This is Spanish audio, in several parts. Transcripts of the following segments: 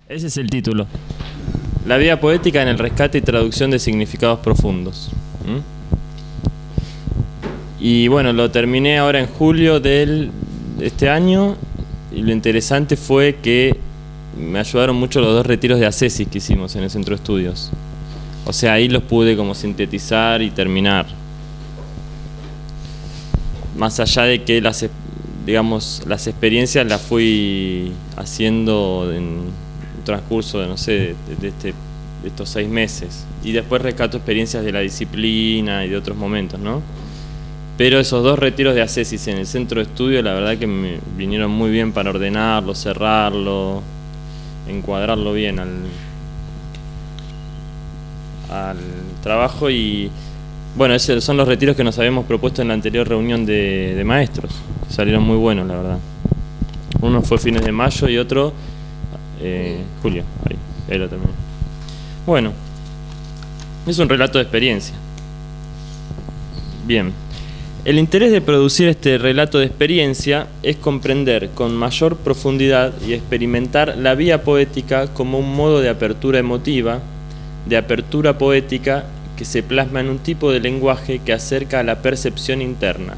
Ese es el título. La vía poética en el rescate y traducción de significados profundos. Y bueno, lo terminé ahora en julio de este año. Y lo interesante fue que me ayudaron mucho los 2 retiros de ascesis que hicimos en el centro de estudios. O sea, ahí los pude como sintetizar y terminar. Más allá de que las experiencias las fui haciendo en un transcurso de, no sé, de estos 6 meses. Y después rescato experiencias de la disciplina y de otros momentos, ¿no? Pero esos 2 retiros de ascesis en el centro de estudio, la verdad que me vinieron muy bien para ordenarlo, cerrarlo, encuadrarlo bien al trabajo. Y bueno, esos son los retiros que nos habíamos propuesto en la anterior reunión de maestros. Salieron muy buenos, la verdad. Uno fue fines de mayo y otro julio. Ahí lo terminé. Bueno, es un relato de experiencia. Bien. El interés de producir este relato de experiencia es comprender con mayor profundidad y experimentar la vía poética como un modo de apertura emotiva, de apertura poética que se plasma en un tipo de lenguaje que acerca a la percepción interna,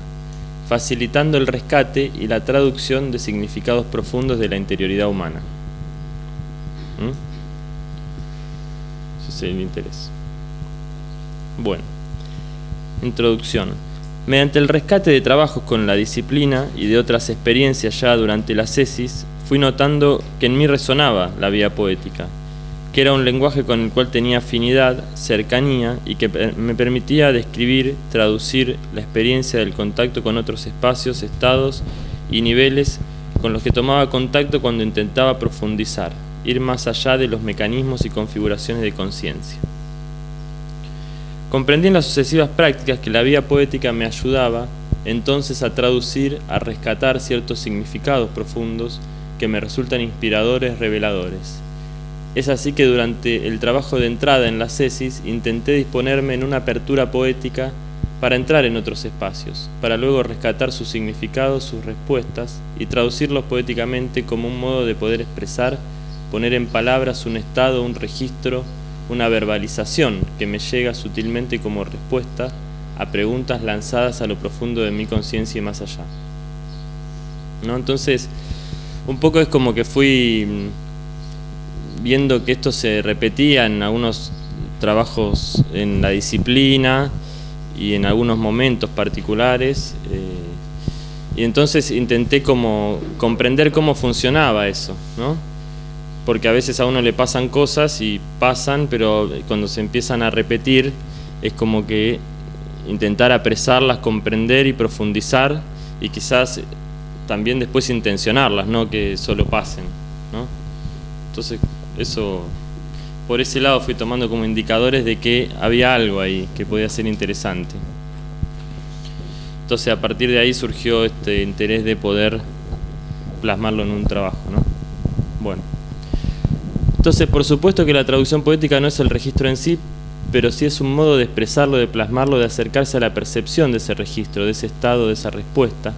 facilitando el rescate y la traducción de significados profundos de la interioridad humana. Ese es el interés. Bueno, introducción. Mediante el rescate de trabajos con la disciplina y de otras experiencias ya durante la tesis, fui notando que en mí resonaba la vía poética, que era un lenguaje con el cual tenía afinidad, cercanía y que me permitía describir, traducir la experiencia del contacto con otros espacios, estados y niveles con los que tomaba contacto cuando intentaba profundizar, ir más allá de los mecanismos y configuraciones de conciencia. Comprendí en las sucesivas prácticas que la vía poética me ayudaba entonces a traducir, a rescatar ciertos significados profundos que me resultan inspiradores, reveladores. Es así que durante el trabajo de entrada en la tesis intenté disponerme en una apertura poética para entrar en otros espacios, para luego rescatar sus significados, sus respuestas y traducirlos poéticamente como un modo de poder expresar, poner en palabras un estado, un registro, una verbalización que me llega sutilmente como respuesta a preguntas lanzadas a lo profundo de mi conciencia y más allá. ¿No? Entonces, un poco es como que fui viendo que esto se repetía en algunos trabajos en la disciplina y en algunos momentos particulares, y entonces intenté como comprender cómo funcionaba eso, ¿no? Porque a veces a uno le pasan cosas y pasan, pero cuando se empiezan a repetir es como que intentar apresarlas, comprender y profundizar y quizás también después intencionarlas, no que solo pasen, ¿no? Entonces eso, por ese lado fui tomando como indicadores de que había algo ahí que podía ser interesante. Entonces a partir de ahí surgió este interés de poder plasmarlo en un trabajo, ¿no? Bueno. Entonces, por supuesto que la traducción poética no es el registro en sí, pero sí es un modo de expresarlo, de plasmarlo, de acercarse a la percepción de ese registro, de ese estado, de esa respuesta.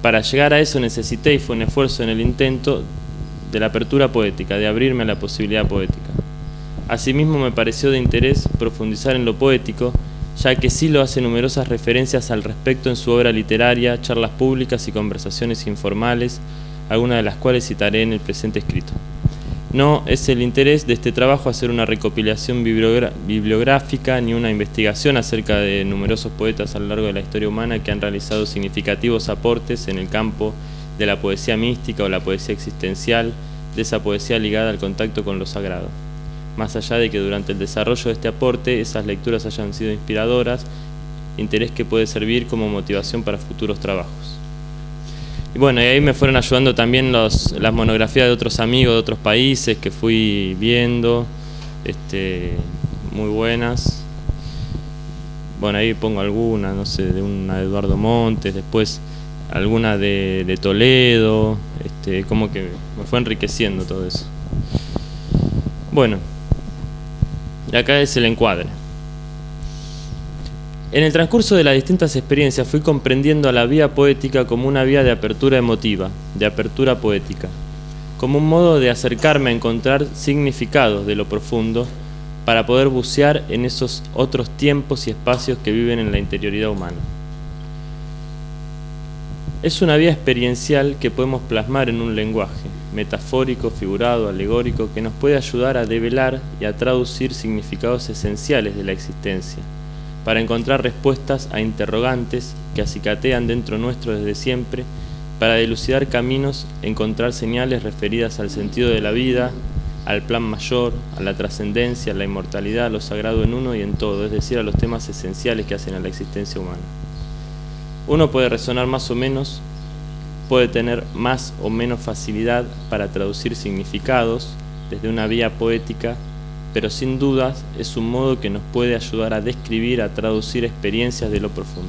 Para llegar a eso necesité, y fue un esfuerzo en el intento, de la apertura poética, de abrirme a la posibilidad poética. Asimismo me pareció de interés profundizar en lo poético, ya que sí lo hace numerosas referencias al respecto en su obra literaria, charlas públicas y conversaciones informales, algunas de las cuales citaré en el presente escrito. No es el interés de este trabajo hacer una recopilación bibliográfica ni una investigación acerca de numerosos poetas a lo largo de la historia humana que han realizado significativos aportes en el campo de la poesía mística o la poesía existencial, de esa poesía ligada al contacto con lo sagrado. Más allá de que durante el desarrollo de este aporte esas lecturas hayan sido inspiradoras, interés que puede servir como motivación para futuros trabajos. Y bueno, y ahí me fueron ayudando también las monografías de otros amigos de otros países que fui viendo, muy buenas. Bueno, ahí pongo algunas, no sé, de una de Eduardo Montes, después alguna de Toledo, como que me fue enriqueciendo todo eso. Bueno, y acá es el encuadre. En el transcurso de las distintas experiencias fui comprendiendo a la vía poética como una vía de apertura emotiva, de apertura poética. como un modo de acercarme a encontrar significados de lo profundo para poder bucear en esos otros tiempos y espacios que viven en la interioridad humana. Es una vía experiencial que podemos plasmar en un lenguaje, metafórico, figurado, alegórico, que nos puede ayudar a develar y a traducir significados esenciales de la existencia, para encontrar respuestas a interrogantes que acicatean dentro nuestro desde siempre, para dilucidar caminos, encontrar señales referidas al sentido de la vida, al plan mayor, a la trascendencia, a la inmortalidad, a lo sagrado en uno y en todo, es decir, a los temas esenciales que hacen a la existencia humana. Uno puede resonar más o menos, puede tener más o menos facilidad para traducir significados desde una vía poética, pero sin dudas es un modo que nos puede ayudar a describir, a traducir experiencias de lo profundo.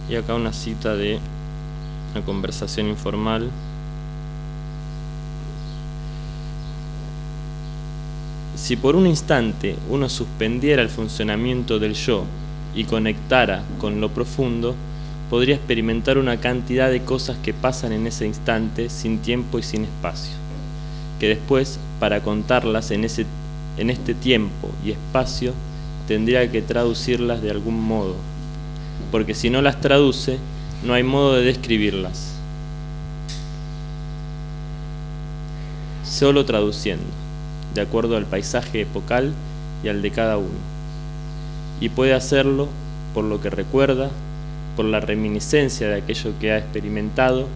Y acá una cita de una conversación informal. Si por un instante uno suspendiera el funcionamiento del yo y conectara con lo profundo, podría experimentar una cantidad de cosas que pasan en ese instante sin tiempo y sin espacio, que después, para contarlas en este tiempo y espacio, tendría que traducirlas de algún modo, porque si no las traduce, no hay modo de describirlas. Solo traduciendo, de acuerdo al paisaje epocal y al de cada uno. Y puede hacerlo por lo que recuerda, por la reminiscencia de aquello que ha experimentado,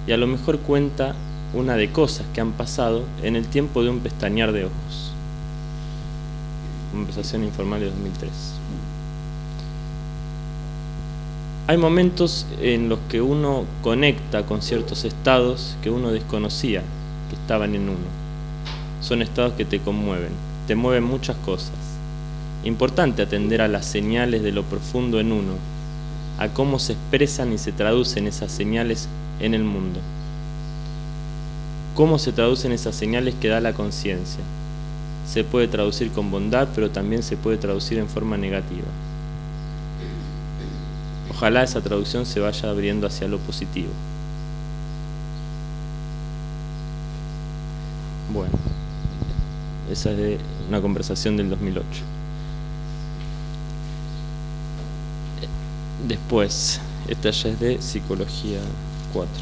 y a lo mejor cuenta una de cosas que han pasado en el tiempo de un pestañear de ojos. Conversación informal de 2003. Hay momentos en los que uno conecta con ciertos estados que uno desconocía que estaban en uno. Son estados que te conmueven, te mueven muchas cosas. Importante atender a las señales de lo profundo en uno, a cómo se expresan y se traducen esas señales en el mundo. Cómo se traducen esas señales que da la conciencia. Se puede traducir con bondad, pero también se puede traducir en forma negativa. Ojalá esa traducción se vaya abriendo hacia lo positivo. Bueno, esa es de una conversación del 2008. Después, esta ya es de Psicología 4.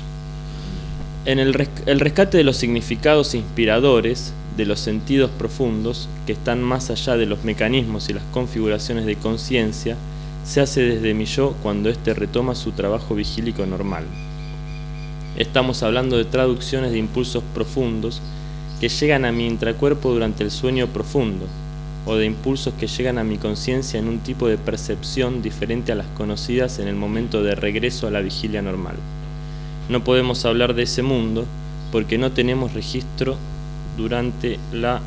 En el rescate de los significados inspiradores, de los sentidos profundos, que están más allá de los mecanismos y las configuraciones de conciencia, se hace desde mi yo cuando éste retoma su trabajo vigílico normal. Estamos hablando de traducciones de impulsos profundos que llegan a mi intracuerpo durante el sueño profundo, o de impulsos que llegan a mi conciencia en un tipo de percepción diferente a las conocidas en el momento de regreso a la vigilia normal. No podemos hablar de ese mundo porque no tenemos registro durante la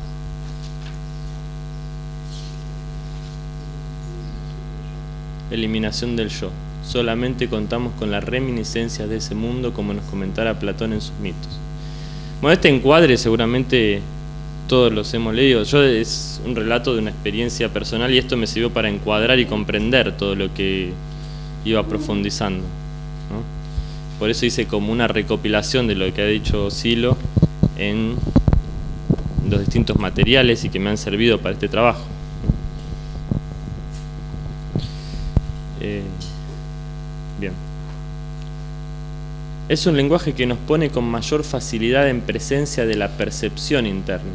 eliminación del yo. Solamente contamos con las reminiscencias de ese mundo, como nos comentara Platón en sus mitos. Bueno, este encuadre seguramente todos los hemos leído. Es un relato de una experiencia personal y esto me sirvió para encuadrar y comprender todo lo que iba profundizando, ¿no? Por eso hice como una recopilación de lo que ha dicho Silo en los distintos materiales y que me han servido para este trabajo. Bien. Es un lenguaje que nos pone con mayor facilidad en presencia de la percepción interna.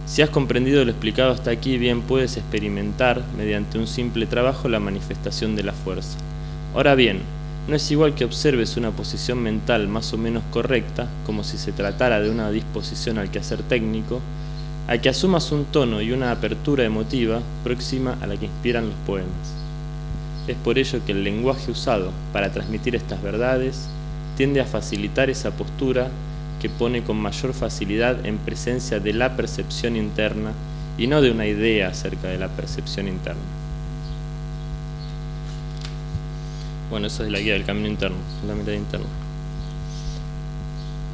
Si has comprendido lo explicado hasta aquí, bien puedes experimentar, mediante un simple trabajo, la manifestación de la fuerza. Ahora bien, no es igual que observes una posición mental más o menos correcta, como si se tratara de una disposición al quehacer técnico, a que asumas un tono y una apertura emotiva próxima a la que inspiran los poemas. Es por ello que el lenguaje usado para transmitir estas verdades tiende a facilitar esa postura que pone con mayor facilidad en presencia de la percepción interna y no de una idea acerca de la percepción interna. Bueno, eso es la guía del camino interno, la mirada interna.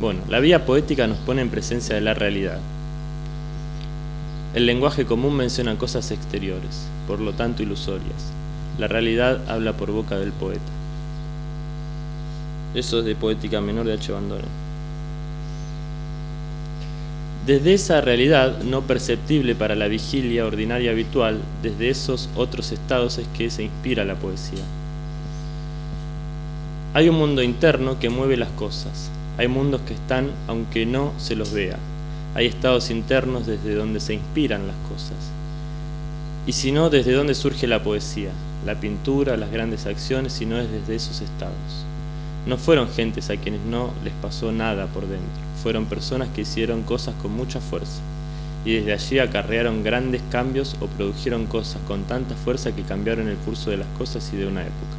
Bueno, la vía poética nos pone en presencia de la realidad. El lenguaje común menciona cosas exteriores, por lo tanto ilusorias. La realidad habla por boca del poeta. Eso es de Poética Menor de H. Bandone. Desde esa realidad no perceptible para la vigilia ordinaria habitual, desde esos otros estados es que se inspira la poesía. Hay un mundo interno que mueve las cosas. Hay mundos que están aunque no se los vea. Hay estados internos desde donde se inspiran las cosas. Y si no, ¿desde dónde surge la poesía, la pintura, las grandes acciones, si no es desde esos estados? No fueron gentes a quienes no les pasó nada por dentro, fueron personas que hicieron cosas con mucha fuerza, y desde allí acarrearon grandes cambios o produjeron cosas con tanta fuerza que cambiaron el curso de las cosas y de una época.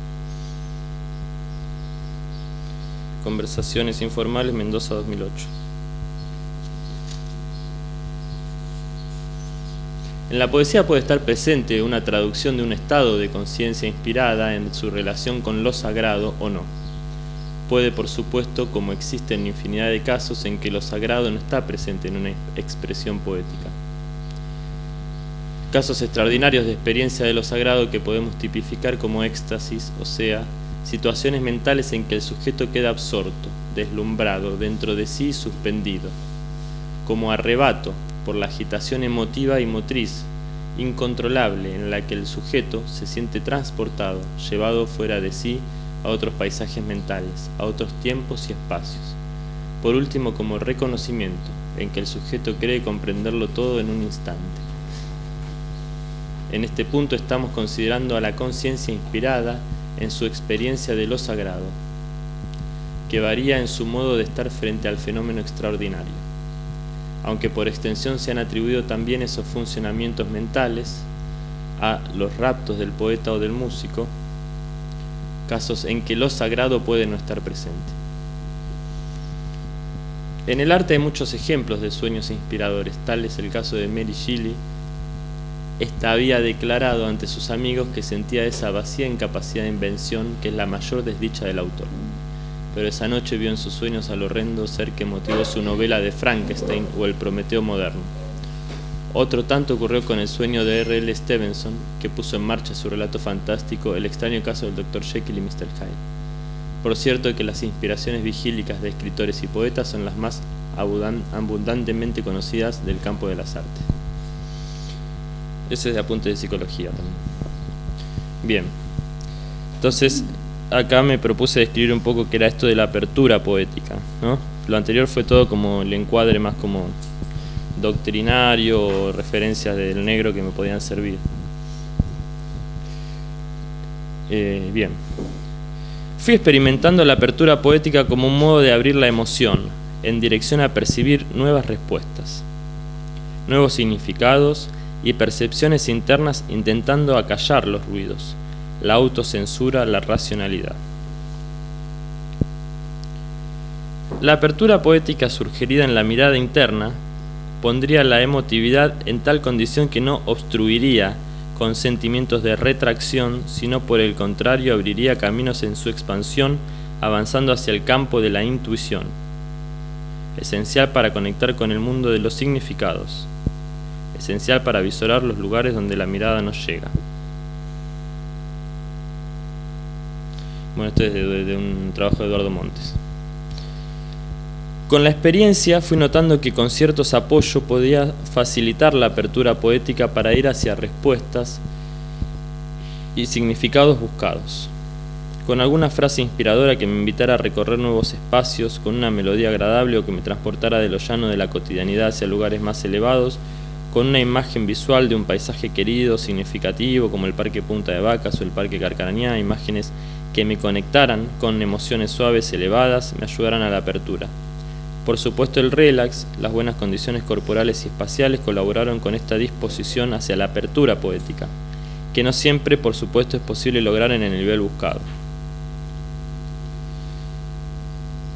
Conversaciones informales, Mendoza, 2008. En la poesía puede estar presente una traducción de un estado de conciencia inspirada en su relación con lo sagrado o no. Puede, por supuesto, como existen infinidad de casos en que lo sagrado no está presente en una expresión poética. Casos extraordinarios de experiencia de lo sagrado que podemos tipificar como éxtasis, o sea, situaciones mentales en que el sujeto queda absorto, deslumbrado, dentro de sí suspendido, como arrebato por la agitación emotiva y motriz, incontrolable, en la que el sujeto se siente transportado, llevado fuera de sí a otros paisajes mentales, a otros tiempos y espacios. Por último, como reconocimiento, en que el sujeto cree comprenderlo todo en un instante. En este punto estamos considerando a la conciencia inspirada en su experiencia de lo sagrado, que varía en su modo de estar frente al fenómeno extraordinario. Aunque por extensión se han atribuido también esos funcionamientos mentales a los raptos del poeta o del músico, casos en que lo sagrado puede no estar presente. En el arte hay muchos ejemplos de sueños inspiradores, tal es el caso de Mary Shelley. Esta había declarado ante sus amigos que sentía esa vacía incapacidad de invención que es la mayor desdicha del autor. Pero esa noche vio en sus sueños al horrendo ser que motivó su novela de Frankenstein o el Prometeo moderno. Otro tanto ocurrió con el sueño de R.L. Stevenson, que puso en marcha su relato fantástico El extraño caso del Dr. Jekyll y Mr. Hyde. Por cierto que las inspiraciones vigílicas de escritores y poetas son las más abundantemente conocidas del campo de las artes. Ese es de apunte de psicología también. Bien, entonces acá me propuse describir un poco qué era esto de la apertura poética, ¿no? Lo anterior fue todo como el encuadre más como doctrinario o referencias del negro que me podían servir. Bien. Fui experimentando la apertura poética como un modo de abrir la emoción en dirección a percibir nuevas respuestas, nuevos significados y percepciones internas, intentando acallar los ruidos, la autocensura, la racionalidad. La apertura poética sugerida en la mirada interna pondría la emotividad en tal condición que no obstruiría con sentimientos de retracción, sino por el contrario abriría caminos en su expansión, avanzando hacia el campo de la intuición, esencial para conectar con el mundo de los significados, esencial para visorar los lugares donde la mirada no llega. Bueno, esto es de un trabajo de Eduardo Montes. Con la experiencia fui notando que con ciertos apoyos podía facilitar la apertura poética para ir hacia respuestas y significados buscados. Con alguna frase inspiradora que me invitara a recorrer nuevos espacios, con una melodía agradable o que me transportara de lo llano de la cotidianidad hacia lugares más elevados, con una imagen visual de un paisaje querido, significativo, como el Parque Punta de Vacas o el Parque Carcarañá, imágenes que me conectaran con emociones suaves, elevadas, me ayudaran a la apertura. Por supuesto, el relax, las buenas condiciones corporales y espaciales colaboraron con esta disposición hacia la apertura poética, que no siempre, por supuesto, es posible lograr en el nivel buscado.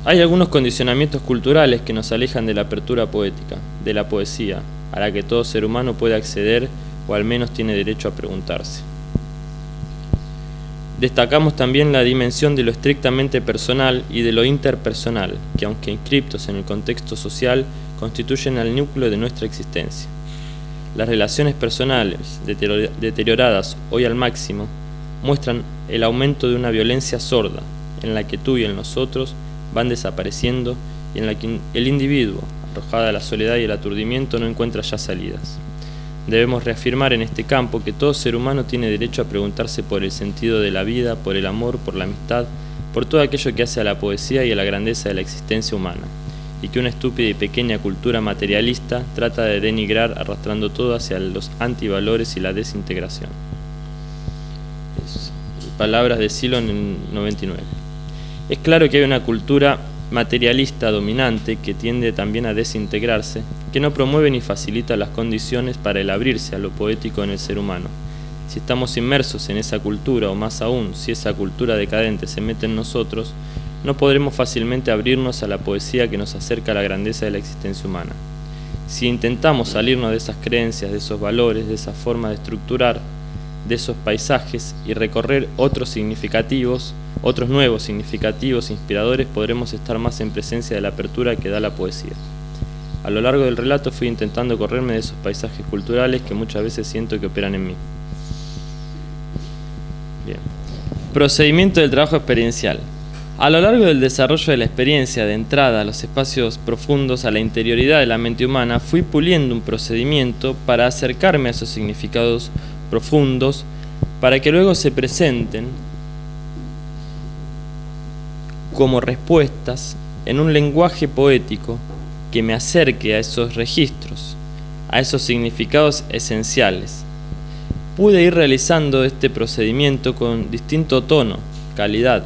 Hay algunos condicionamientos culturales que nos alejan de la apertura poética, de la poesía, a la que todo ser humano puede acceder o al menos tiene derecho a preguntarse. Destacamos también la dimensión de lo estrictamente personal y de lo interpersonal, que aunque inscriptos en el contexto social, constituyen el núcleo de nuestra existencia. Las relaciones personales, deterioradas hoy al máximo, muestran el aumento de una violencia sorda, en la que tú y en los otros van desapareciendo y en la que el individuo, arrojada a la soledad y el aturdimiento, no encuentra ya salidas. Debemos reafirmar en este campo que todo ser humano tiene derecho a preguntarse por el sentido de la vida, por el amor, por la amistad, por todo aquello que hace a la poesía y a la grandeza de la existencia humana, y que una estúpida y pequeña cultura materialista trata de denigrar arrastrando todo hacia los antivalores y la desintegración. Palabras de Silo en el 99. Es claro que hay una cultura materialista dominante que tiende también a desintegrarse, que no promueve ni facilita las condiciones para el abrirse a lo poético en el ser humano. Si estamos inmersos en esa cultura, o más aún, si esa cultura decadente se mete en nosotros, no podremos fácilmente abrirnos a la poesía que nos acerca a la grandeza de la existencia humana. Si intentamos salirnos de esas creencias, de esos valores, de esa forma de estructurar, de esos paisajes y recorrer otros nuevos significativos, inspiradores, podremos estar más en presencia de la apertura que da la poesía. A lo largo del relato fui intentando correrme de esos paisajes culturales que muchas veces siento que operan en mí. Bien. Procedimiento del trabajo experiencial. A lo largo del desarrollo de la experiencia de entrada a los espacios profundos, a la interioridad de la mente humana, fui puliendo un procedimiento para acercarme a esos significados profundos, para que luego se presenten como respuestas en un lenguaje poético que me acerque a esos registros, a esos significados esenciales. Pude ir realizando este procedimiento con distinto tono, calidad,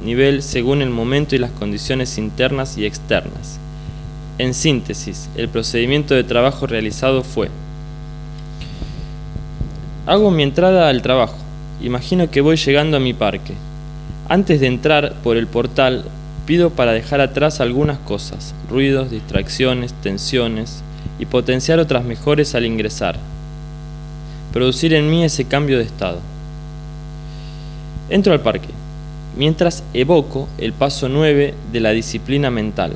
nivel según el momento y las condiciones internas y externas. En síntesis, el procedimiento de trabajo realizado fue: hago mi entrada al trabajo. Imagino que voy llegando a mi parque. Antes de entrar por el portal, pido para dejar atrás algunas cosas, ruidos, distracciones, tensiones, y potenciar otras mejores al ingresar. Producir en mí ese cambio de estado. Entro al parque, mientras evoco el paso 9 de la disciplina mental.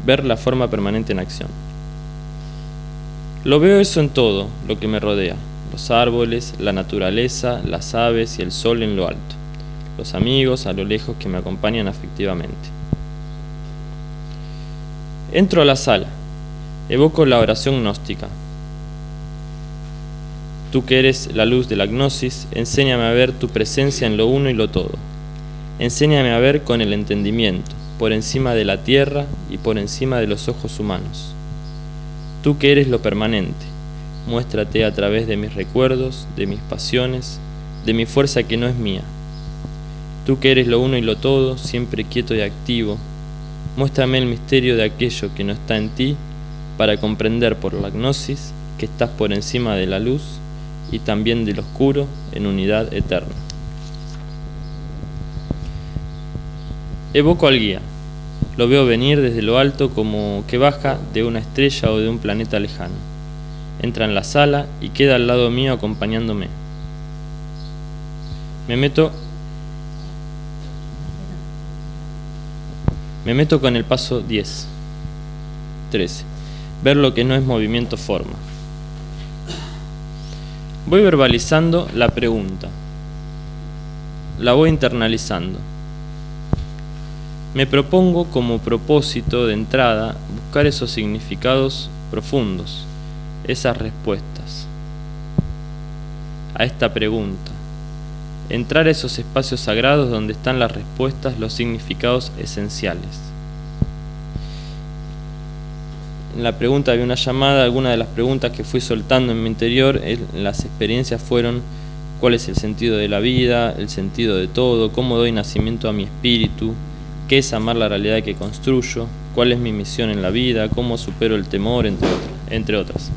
Ver la forma permanente en acción. Lo veo eso en todo lo que me rodea: los árboles, la naturaleza, las aves y el sol en lo alto, los amigos a lo lejos que me acompañan afectivamente. Entro a la sala, evoco la oración gnóstica. Tú que eres la luz de la gnosis, enséñame a ver tu presencia en lo uno y lo todo. Enséñame a ver con el entendimiento, por encima de la tierra y por encima de los ojos humanos. Tú que eres lo permanente, muéstrate a través de mis recuerdos, de mis pasiones, de mi fuerza que no es mía. Tú que eres lo uno y lo todo, siempre quieto y activo, muéstrame el misterio de aquello que no está en ti, para comprender por la gnosis que estás por encima de la luz y también del oscuro en unidad eterna. Evoco al guía. Lo veo venir desde lo alto como que baja de una estrella o de un planeta lejano. Entra en la sala y queda al lado mío acompañándome. Me meto con el paso 10. 13. Ver lo que no es movimiento forma. Voy verbalizando la pregunta. La voy internalizando. Me propongo como propósito de entrada buscar esos significados profundos, esas respuestas a esta pregunta. Entrar a esos espacios sagrados donde están las respuestas, los significados esenciales. En la pregunta había una llamada. Algunas de las preguntas que fui soltando en mi interior en las experiencias fueron: ¿cuál es el sentido de la vida? ¿El sentido de todo? ¿Cómo doy nacimiento a mi espíritu? ¿Qué es amar la realidad que construyo? ¿Cuál es mi misión en la vida? ¿Cómo supero el temor? Entre otras.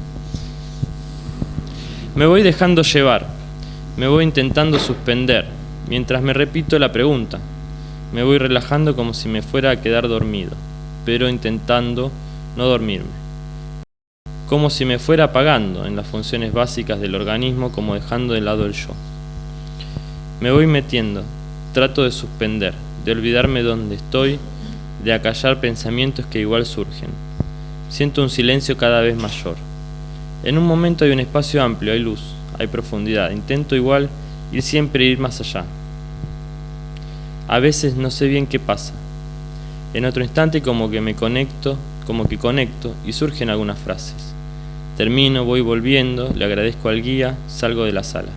Me voy dejando llevar, me voy intentando suspender, mientras me repito la pregunta. Me voy relajando como si me fuera a quedar dormido, pero intentando no dormirme. Como si me fuera apagando en las funciones básicas del organismo, como dejando de lado el yo. Me voy metiendo, trato de suspender, de olvidarme dónde estoy, de acallar pensamientos que igual surgen. Siento un silencio cada vez mayor. En un momento hay un espacio amplio, hay luz, hay profundidad. Intento igual ir siempre ir más allá. A veces no sé bien qué pasa. En otro instante como que conecto y surgen algunas frases. Termino, voy volviendo, le agradezco al guía, salgo de la sala.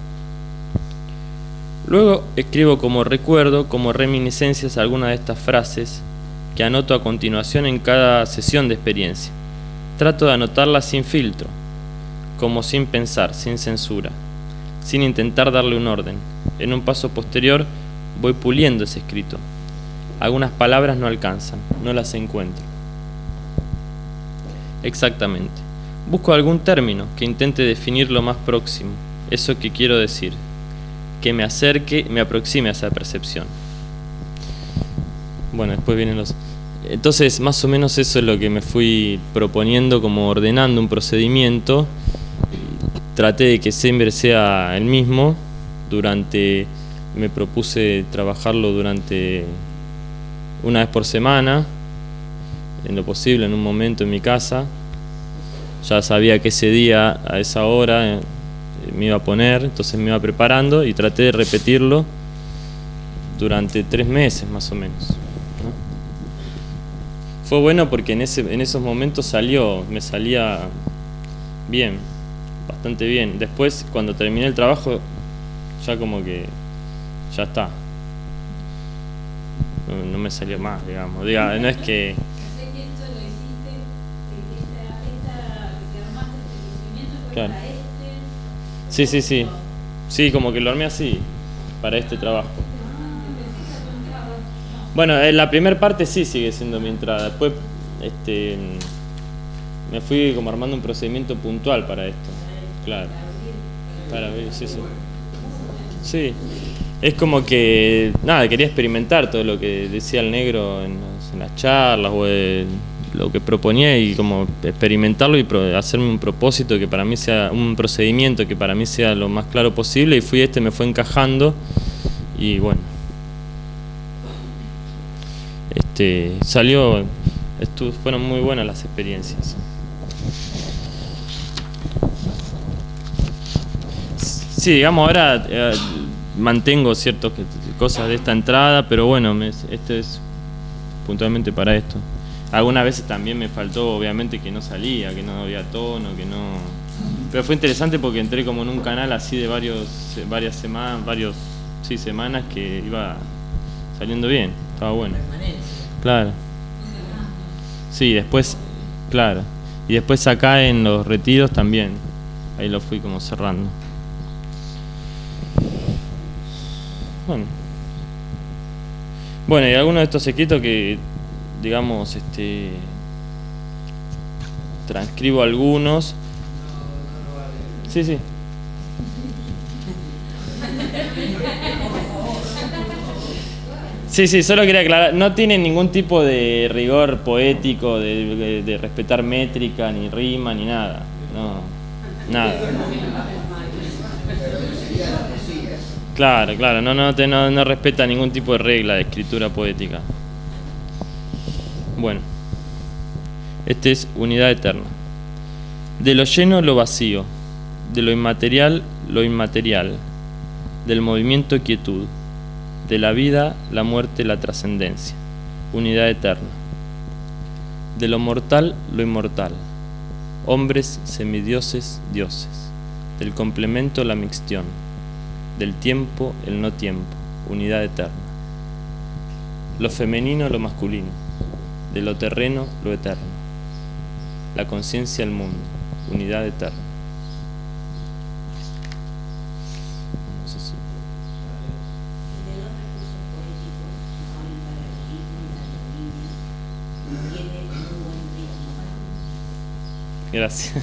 Luego escribo como recuerdo, como reminiscencias algunas de estas frases que anoto a continuación en cada sesión de experiencia. Trato de anotarlas sin filtro, como sin pensar, sin censura, sin intentar darle un orden. En un paso posterior voy puliendo ese escrito. Algunas palabras no alcanzan, no las encuentro. Exactamente. Busco algún término que intente definir lo más próximo, eso que quiero decir, que me acerque, me aproxime a esa percepción. Bueno, después vienen los... Entonces, más o menos eso es lo que me fui proponiendo, como ordenando un procedimiento. Traté de que siempre sea el mismo. Me propuse trabajarlo durante una vez por semana, en lo posible, en un momento en mi casa. Ya sabía que ese día, a esa hora, me iba a poner, entonces me iba preparando y traté de repetirlo durante 3 meses más o menos, ¿no? Fue bueno porque en esos momentos me salía bien, bastante bien. Después, cuando terminé el trabajo, ya como que ya está. No me salió más, digamos. No es que... Claro. Sí. Sí, como que lo armé así, para este trabajo. Bueno, la primera parte sí sigue siendo mi entrada. Después me fui como armando un procedimiento puntual para esto. Claro. Para ver, sí. Sí. Es como que, nada, quería experimentar todo lo que decía el negro en las charlas o lo que proponía, y como experimentarlo y hacerme un propósito que para mí sea un procedimiento que para mí sea lo más claro posible, y me fue encajando, y bueno, fueron muy buenas las experiencias. Sí, digamos, ahora mantengo ciertas cosas de esta entrada, pero bueno, este es puntualmente para esto. Algunas veces también me faltó, obviamente, que no salía, que no había tono, que no... Pero fue interesante porque entré como en un canal así de varias semanas que iba saliendo bien, estaba bueno. Claro. Sí, después, claro. Y después acá en los retiros también, ahí lo fui como cerrando. Bueno, y algunos de estos escritos que, digamos, transcribo algunos. Sí. Sí, solo quería aclarar, no tienen ningún tipo de rigor poético, de respetar métrica, ni rima, ni nada. No, nada. Claro, no respeta ningún tipo de regla de escritura poética. Bueno, es unidad eterna. De lo lleno, lo vacío. De lo inmaterial, lo inmaterial. Del movimiento, quietud. De la vida, la muerte, la trascendencia. Unidad eterna. De lo mortal, lo inmortal. Hombres, semidioses, dioses. Del complemento, la mixtión. Del tiempo, el no tiempo. Unidad eterna. Lo femenino, lo masculino. De lo terreno, lo eterno. La conciencia, el mundo. Unidad eterna. No sé si... Gracias.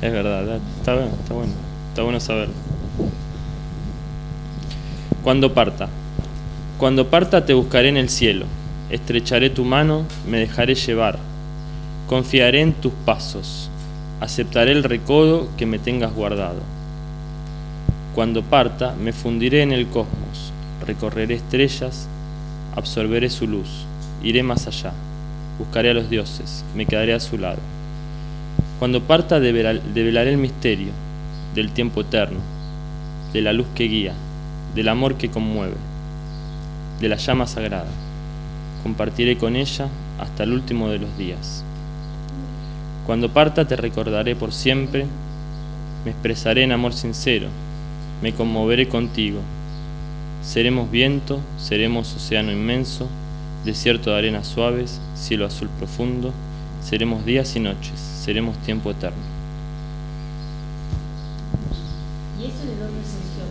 Es verdad, está bueno saberlo. Cuando parta te buscaré en el cielo, estrecharé tu mano, me dejaré llevar, confiaré en tus pasos, aceptaré el recodo que me tengas guardado. Cuando parta me fundiré en el cosmos, recorreré estrellas, absorberé su luz, iré más allá, buscaré a los dioses, me quedaré a su lado. Cuando parta develaré el misterio del tiempo eterno, de la luz que guía, del amor que conmueve, de la llama sagrada. Compartiré con ella hasta el último de los días. Cuando parta te recordaré por siempre, me expresaré en amor sincero, me conmoveré contigo. Seremos viento, seremos océano inmenso, desierto de arenas suaves, cielo azul profundo, seremos días y noches, seremos tiempo eterno. ¿Y eso de dónde surgió?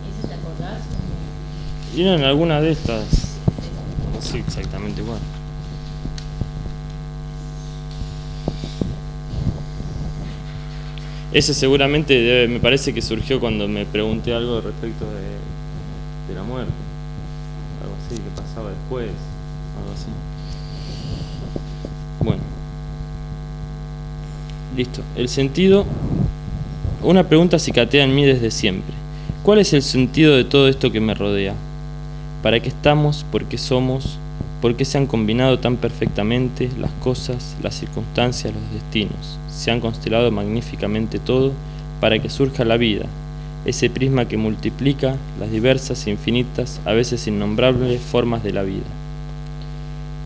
¿Eso te acordás? Y no, en alguna de estas, no sé exactamente igual. Ese seguramente me parece que surgió cuando me pregunté algo respecto de la muerte. Algo así, que pasaba después, algo así. Bueno. Listo. El sentido. Una pregunta cicatea en mí desde siempre. ¿Cuál es el sentido de todo esto que me rodea? ¿Para qué estamos? ¿Por qué somos? ¿Por qué se han combinado tan perfectamente las cosas, las circunstancias, los destinos? Se han constelado magníficamente todo para que surja la vida, ese prisma que multiplica las diversas, infinitas, a veces innombrables formas de la vida.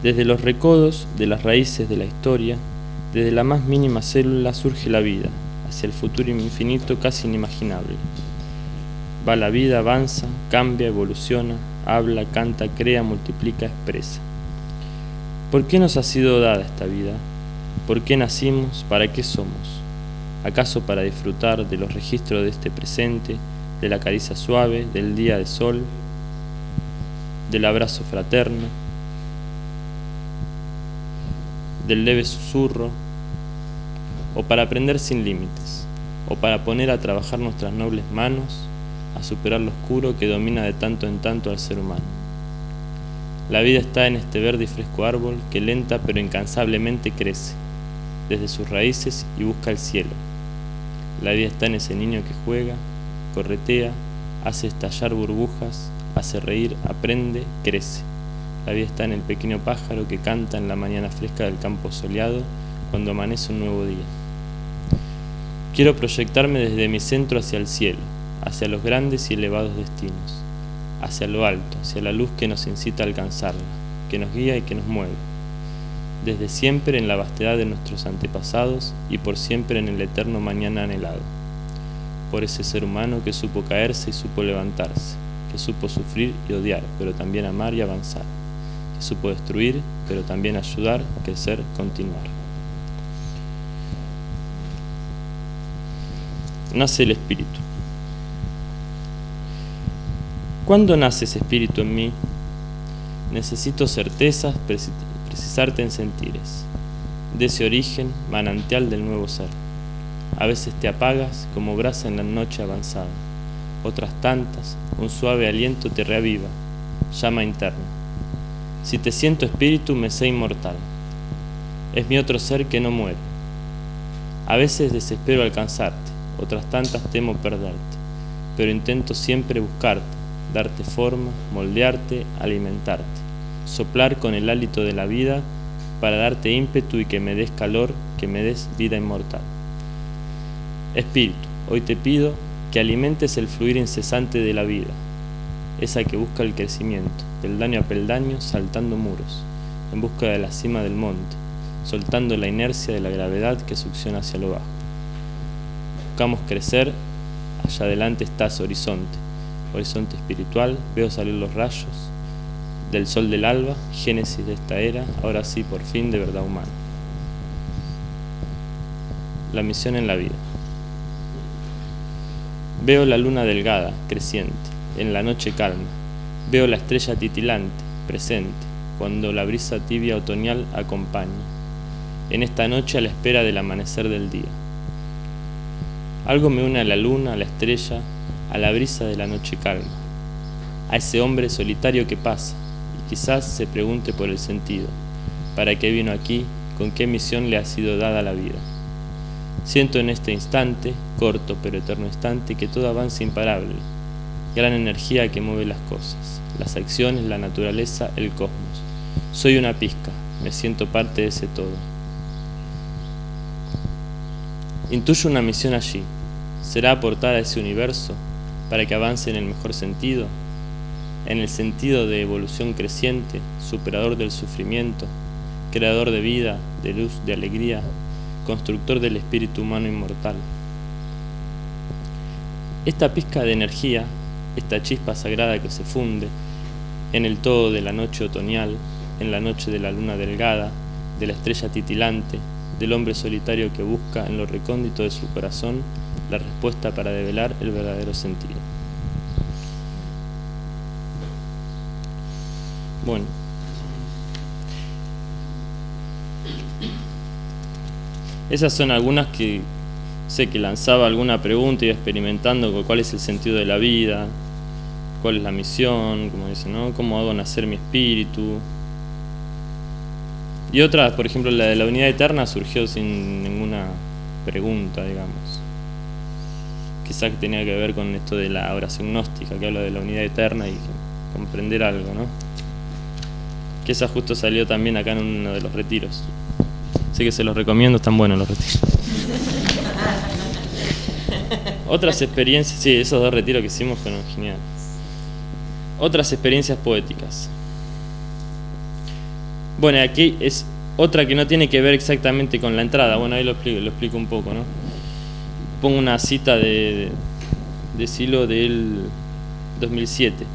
Desde los recodos de las raíces de la historia, desde la más mínima célula surge la vida, hacia el futuro infinito casi inimaginable. Va la vida, avanza, cambia, evoluciona, habla, canta, crea, multiplica, expresa. ¿Por qué nos ha sido dada esta vida? ¿Por qué nacimos? ¿Para qué somos? ¿Acaso para disfrutar de los registros de este presente, de la caricia suave, del día de sol, del abrazo fraterno, del leve susurro, o para aprender sin límites, o para poner a trabajar nuestras nobles manos, a superar lo oscuro que domina de tanto en tanto al ser humano? La vida está en este verde y fresco árbol que lenta pero incansablemente crece desde sus raíces y busca el cielo. La vida está en ese niño que juega, corretea, hace estallar burbujas, hace reír, aprende, crece. La vida está en el pequeño pájaro que canta en la mañana fresca del campo soleado cuando amanece un nuevo día. Quiero proyectarme desde mi centro hacia el cielo, hacia los grandes y elevados destinos, hacia lo alto, hacia la luz que nos incita a alcanzarla, que nos guía y que nos mueve, desde siempre en la vastedad de nuestros antepasados y por siempre en el eterno mañana anhelado, por ese ser humano que supo caerse y supo levantarse, que supo sufrir y odiar, pero también amar y avanzar, que supo destruir, pero también ayudar, crecer, continuar. Nace el espíritu. ¿Cuándo nace ese espíritu en mí? Necesito certezas, precisarte en sentires, de ese origen, manantial del nuevo ser. A veces te apagas como brasa en la noche avanzada, otras tantas, un suave aliento te reaviva, llama interna. Si te siento espíritu, me sé inmortal. Es mi otro ser que no muere. A veces desespero alcanzarte, otras tantas temo perderte, pero intento siempre buscarte, darte forma, moldearte, alimentarte, soplar con el hálito de la vida para darte ímpetu y que me des calor, que me des vida inmortal. Espíritu, hoy te pido que alimentes el fluir incesante de la vida, esa que busca el crecimiento, peldaño a peldaño, saltando muros, en busca de la cima del monte, soltando la inercia de la gravedad que succiona hacia lo bajo. Buscamos crecer, allá adelante está ese horizonte espiritual, veo salir los rayos del sol del alba, génesis de esta era, ahora sí, por fin, de verdad humana. La misión en la vida. Veo la luna delgada, creciente, en la noche calma, veo la estrella titilante, presente, cuando la brisa tibia otoñal acompaña, en esta noche a la espera del amanecer del día. Algo me une a la luna, a la estrella, a la brisa de la noche calma, a ese hombre solitario que pasa y quizás se pregunte por el sentido, para qué vino aquí, con qué misión le ha sido dada la vida. Siento en este instante, corto pero eterno instante, que todo avanza imparable, gran energía que mueve las cosas, las acciones, la naturaleza, el cosmos, Soy una pizca, me siento parte de ese todo. Intuyo una misión allí. ¿Será aportar a ese universo para que avance en el mejor sentido? En el sentido de evolución creciente, superador del sufrimiento, creador de vida, de luz, de alegría, constructor del espíritu humano inmortal. Esta pizca de energía, esta chispa sagrada que se funde en el todo de la noche otoñal, en la noche de la luna delgada, de la estrella titilante, del hombre solitario que busca en lo recóndito de su corazón la respuesta para develar el verdadero sentido. Bueno, esas son algunas que sé que lanzaba alguna pregunta, iba experimentando con cuál es el sentido de la vida, cuál es la misión, como dicen, ¿no? ¿Cómo hago nacer mi espíritu? Y otra, por ejemplo, la de la unidad eterna surgió sin ninguna pregunta, digamos. Quizás que tenía que ver con esto de la oración gnóstica, que habla de la unidad eterna y comprender algo, ¿no? Que esa justo salió también acá en uno de los retiros. Así que se los recomiendo, están buenos los retiros. Otras experiencias, sí, esos 2 retiros que hicimos fueron geniales. Otras experiencias poéticas. Bueno, aquí es otra que no tiene que ver exactamente con la entrada. Bueno, ahí lo explico un poco, ¿no? Pongo una cita de Silo del 2007.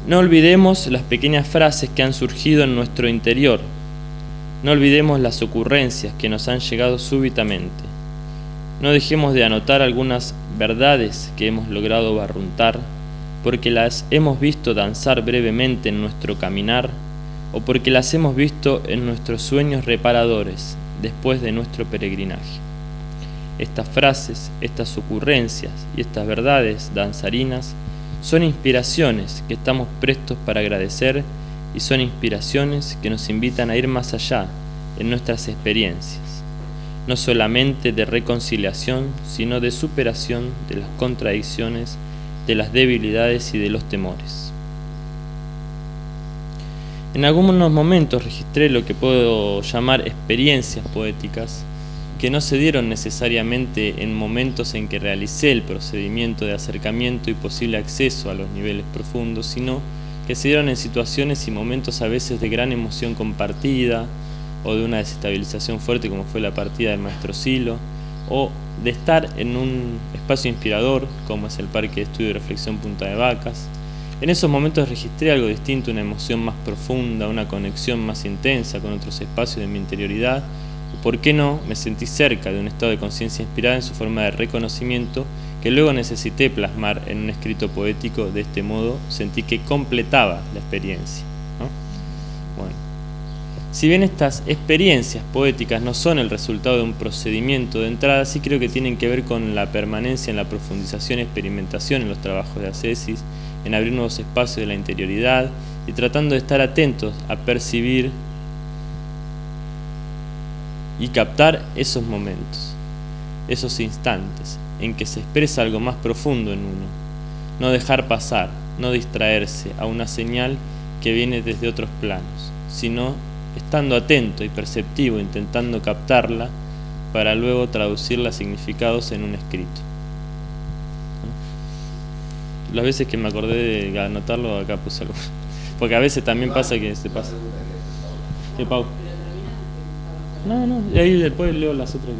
No olvidemos las pequeñas frases que han surgido en nuestro interior. No olvidemos las ocurrencias que nos han llegado súbitamente. No dejemos de anotar algunas verdades que hemos logrado barruntar, porque las hemos visto danzar brevemente en nuestro caminar, o porque las hemos visto en nuestros sueños reparadores después de nuestro peregrinaje. Estas frases, estas ocurrencias y estas verdades danzarinas son inspiraciones que estamos prestos para agradecer y son inspiraciones que nos invitan a ir más allá en nuestras experiencias, no solamente de reconciliación, sino de superación de las contradicciones, de las debilidades y de los temores. En algunos momentos registré lo que puedo llamar experiencias poéticas, que no se dieron necesariamente en momentos en que realicé el procedimiento de acercamiento y posible acceso a los niveles profundos, sino que se dieron en situaciones y momentos a veces de gran emoción compartida, o de una desestabilización fuerte como fue la partida del maestro Silo, o de estar en un espacio inspirador como es el Parque de Estudio y Reflexión Punta de Vacas. En esos momentos registré algo distinto, una emoción más profunda, una conexión más intensa con otros espacios de mi interioridad, o por qué no, me sentí cerca de un estado de conciencia inspirada en su forma de reconocimiento que luego necesité plasmar en un escrito poético. De este modo sentí que completaba la experiencia, ¿no? Bueno, si bien estas experiencias poéticas no son el resultado de un procedimiento de entrada, sí creo que tienen que ver con la permanencia en la profundización y experimentación en los trabajos de ascesis, en abrir nuevos espacios de la interioridad y tratando de estar atentos a percibir y captar esos momentos, esos instantes en que se expresa algo más profundo en uno. No dejar pasar, no distraerse a una señal que viene desde otros planos, sino estando atento y perceptivo, intentando captarla para luego traducirla a significados en un escrito. Las veces que me acordé de anotarlo, acá puse algo. Porque a veces también pasa que se pasa. ¿Qué, Pau? No, y ahí después leo las otras.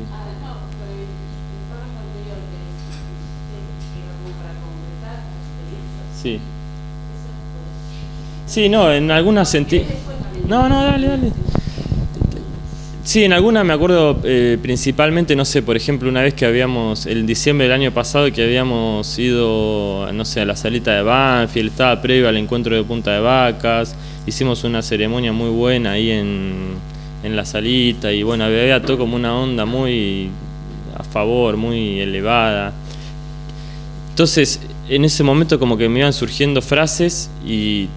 Sí. Sí, no, en algunas sentí. No, dale. Sí, en alguna me acuerdo principalmente, no sé, por ejemplo, una vez que habíamos, el diciembre del año pasado, que habíamos ido, no sé, a la salita de Banfield, estaba previo al encuentro de Punta de Vacas, hicimos una ceremonia muy buena ahí en la salita, y bueno, había todo como una onda muy a favor, muy elevada. Entonces, en ese momento como que me iban surgiendo frases y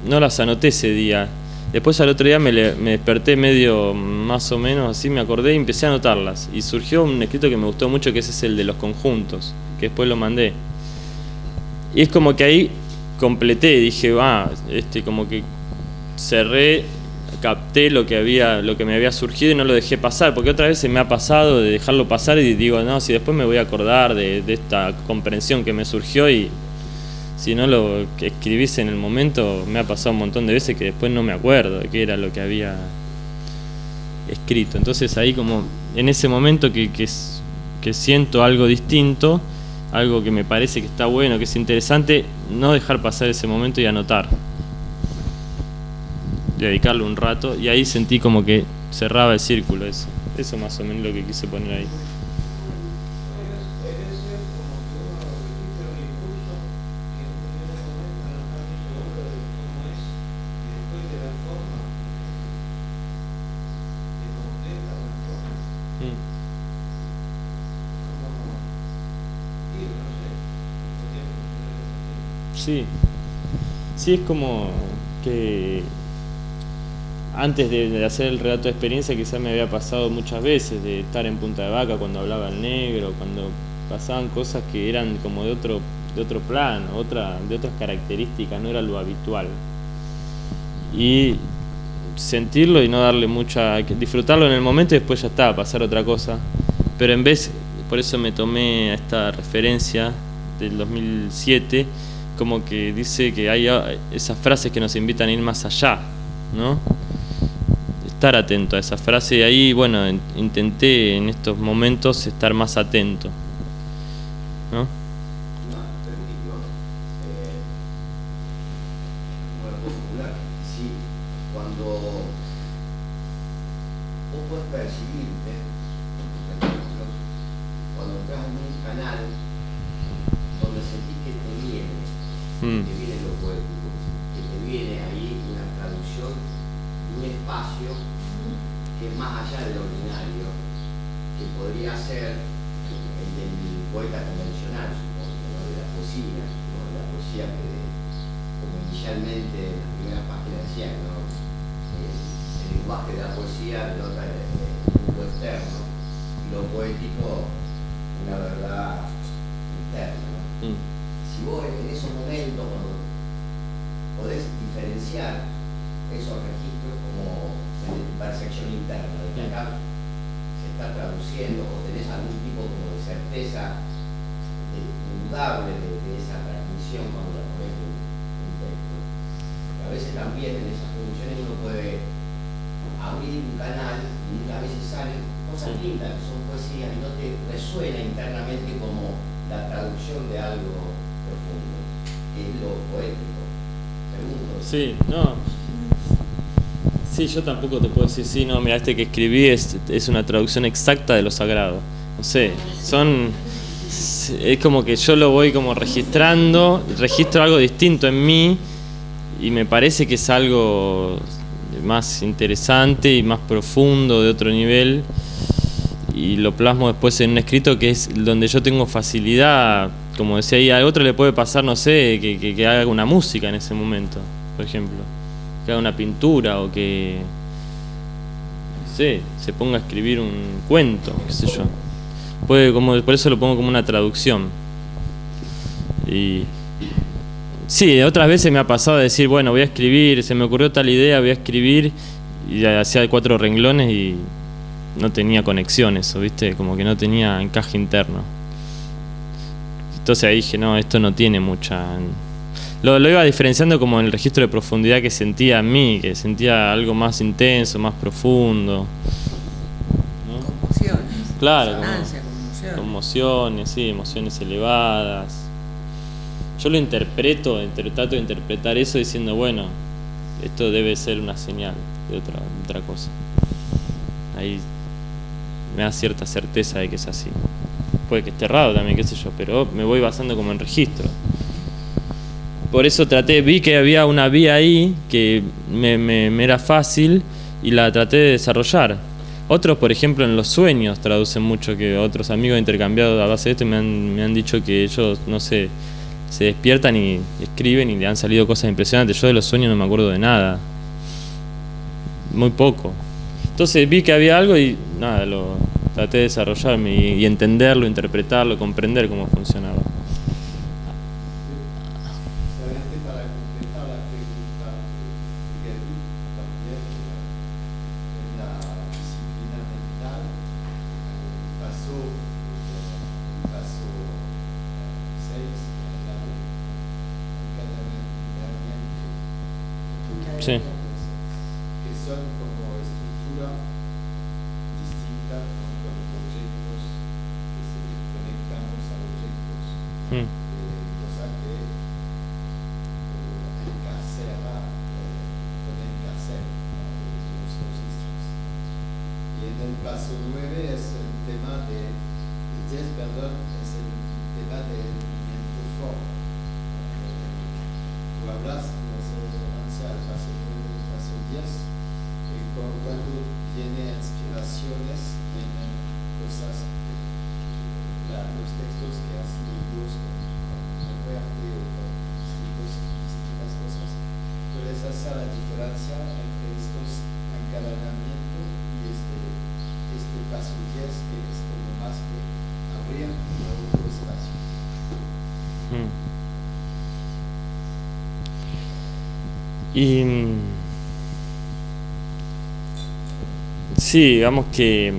no las anoté ese día. Después al otro día me desperté medio más o menos así, me acordé y empecé a anotarlas. Y surgió un escrito que me gustó mucho, que ese es el de los conjuntos, que después lo mandé. Y es como que ahí completé, dije, como que cerré, capté lo que me había surgido y no lo dejé pasar, porque otra vez se me ha pasado de dejarlo pasar y digo, no, si después me voy a acordar de esta comprensión que me surgió, y si no lo que escribís en el momento, me ha pasado un montón de veces que después no me acuerdo de qué era lo que había escrito. Entonces ahí, como en ese momento que siento algo distinto, algo que me parece que está bueno, que es interesante, no dejar pasar ese momento y anotar, dedicarle un rato, y ahí sentí como que cerraba el círculo. Eso más o menos lo que quise poner ahí. Sí, es como que antes de hacer el relato de experiencia quizás me había pasado muchas veces de estar en Punta de Vaca cuando hablaba el negro, cuando pasaban cosas que eran como de otro plano, de otras características, no era lo habitual. Y sentirlo y no darle disfrutarlo en el momento y después ya está, pasar otra cosa. Pero por eso me tomé esta referencia del 2007, como que dice que hay esas frases que nos invitan a ir más allá, ¿no? Estar atento a esa frase, y ahí, bueno, intenté en estos momentos estar más atento, ¿no? Cuando vos podés percibirte, cuando entras en un canal donde sentís que te viene lo poético, que te viene ahí una traducción de un espacio que es más allá del ordinario, que podría ser el del poeta convencional, supongo, ¿no? De la poesía, ¿no? La poesía que, como inicialmente en las primeras páginas decían, ¿no? El lenguaje de la poesía denota el mundo externo, y lo poético una verdad interna, ¿no? Si vos en esos momentos, cuando podés diferenciar esos registros como de tu percepción interna, de que acá se está traduciendo, o tenés algún tipo como de certeza indudable de esa transmisión cuando la pones en un texto. A veces también en esas producciones uno puede abrir un canal y a veces salen cosas lindas que son poesías y no te resuena internamente como la traducción de algo profundo, que es lo poético. Segundo. Sí, no. Sí, yo tampoco te puedo decir, sí, no, mira, que escribí es una traducción exacta de lo sagrado. No sé, es como que yo lo voy como registro algo distinto en mí, y me parece que es algo más interesante y más profundo, de otro nivel, y lo plasmo después en un escrito que es donde yo tengo facilidad, como decía ahí. A otro le puede pasar, no sé, que haga una música en ese momento, por ejemplo, que haga una pintura, o que, no sé, se ponga a escribir un cuento, qué sé yo. Por eso lo pongo como una traducción. Y sí, otras veces me ha pasado de decir, bueno, voy a escribir, se me ocurrió tal idea, voy a escribir, y hacía 4 renglones y no tenía conexión eso, ¿viste? Como que no tenía encaje interno. Entonces ahí dije, no, esto no tiene mucha... Lo iba diferenciando como en el registro de profundidad que sentía en mí, que sentía algo más intenso, más profundo, ¿no? Conmociones. Claro, Conmociones. sí, emociones elevadas. Yo lo trato de interpretar eso diciendo, bueno, esto debe ser una señal de otra cosa. Ahí me da cierta certeza de que es así. Puede que esté errado también, qué sé yo, pero me voy basando como en registro. Por eso vi que había una vía ahí que me era fácil, y la traté de desarrollar. Otros, por ejemplo, en los sueños traducen mucho, que otros amigos intercambiados a base de esto me han dicho que ellos, no sé, se despiertan y escriben y le han salido cosas impresionantes. Yo de los sueños no me acuerdo de nada, muy poco. Entonces vi que había algo y nada, lo traté de desarrollarme y entenderlo, interpretarlo, comprender cómo funcionaba. Para completar la técnica, Sí. que son como estructura distinta, ¿no? Con objetos que se conectamos a objetos, cosa que encarcela, puede encarcelar, ¿no? Los registros. Y en el paso 9 es el tema el 10, perdón, es el tema del movimiento forma. Tú hablas, no hace referencia al paso 9 y al paso 10, y cuando vienen inspiraciones, vienen cosas, los textos que has leído con muerte o con distintas cosas, puedes hacer la diferencia entre estos encadenamientos y este paso 10, que es como más que abrir a otro espacio. Y sí, digamos que